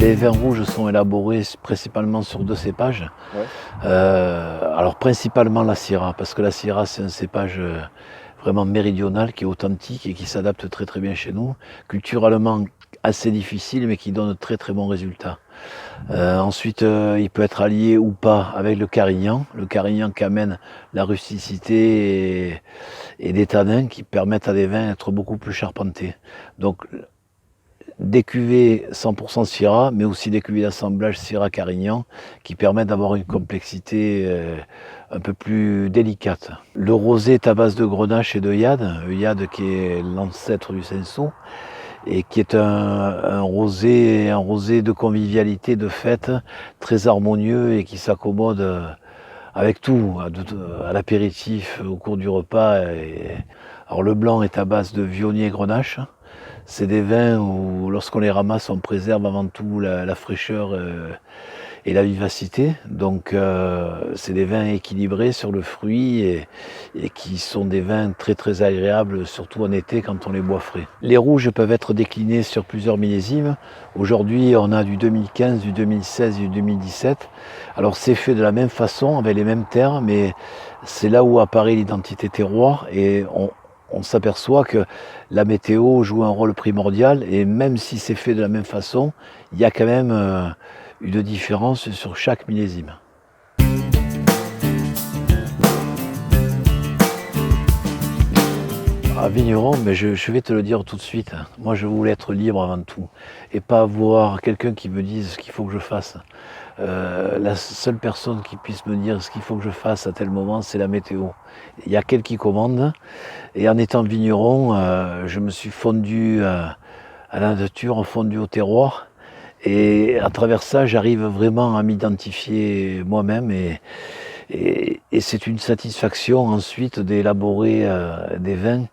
Les vins rouges sont élaborés principalement sur 2 cépages. Ouais. Alors principalement la Syrah, parce que la Syrah c'est un cépage vraiment méridional qui est authentique et qui s'adapte très très bien chez nous. Culturellement assez difficile mais qui donne très très bons résultats. Ensuite il peut être allié ou pas avec le Carignan qui amène la rusticité et des tanins qui permettent à des vins d'être beaucoup plus charpentés. Donc des cuvées 100% Syrah, mais aussi des cuvées d'assemblage Syrah-Carignan qui permettent d'avoir une complexité un peu plus délicate. Le rosé est à base de grenache et de Iade qui est l'ancêtre du Cinsault et qui est un rosé de convivialité, de fête, très harmonieux et qui s'accommode avec tout, à l'apéritif, au cours du repas. Alors le blanc est à base de vionnier et grenache. C'est des vins où, lorsqu'on les ramasse, on préserve avant tout la fraîcheur et la vivacité. Donc, c'est des vins équilibrés sur le fruit et qui sont des vins très très agréables, surtout en été quand on les boit frais. Les rouges peuvent être déclinés sur plusieurs millésimes. Aujourd'hui, on a du 2015, du 2016 et du 2017. Alors, c'est fait de la même façon, avec les mêmes terres, mais c'est là où apparaît l'identité terroir et on s'aperçoit que la météo joue un rôle primordial et même si c'est fait de la même façon, il y a quand même une différence sur chaque millésime. À vigneron, mais je vais te le dire tout de suite, moi je voulais être libre avant tout et pas avoir quelqu'un qui me dise ce qu'il faut que je fasse. La seule personne qui puisse me dire ce qu'il faut que je fasse à tel moment, c'est la météo. Il y a qu'elle qui commande. Et en étant vigneron, je me suis fondu à la nature, fondu au terroir. Et à travers ça, j'arrive vraiment à m'identifier moi-même. Et c'est une satisfaction ensuite d'élaborer des vins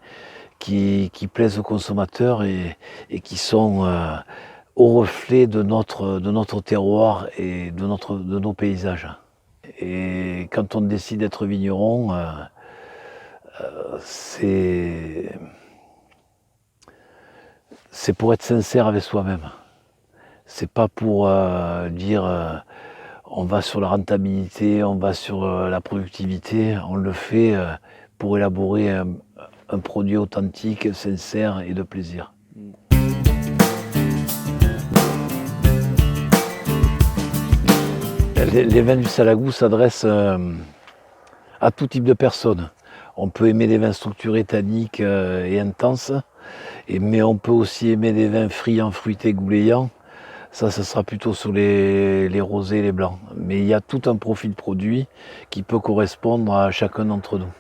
qui plaisent aux consommateurs et qui sont au reflet de notre terroir et de nos paysages. Et quand on décide d'être vigneron, c'est pour être sincère avec soi-même. C'est pas pour dire on va sur la rentabilité, on va sur la productivité. On le fait pour élaborer un produit authentique, sincère et de plaisir. Les vins du Salagou s'adressent à tout type de personnes. On peut aimer des vins structurés, tanniques et intenses, mais on peut aussi aimer des vins friands, fruités, goulayants. Ça sera plutôt sur les rosés et les blancs. Mais il y a tout un profil produit qui peut correspondre à chacun d'entre nous.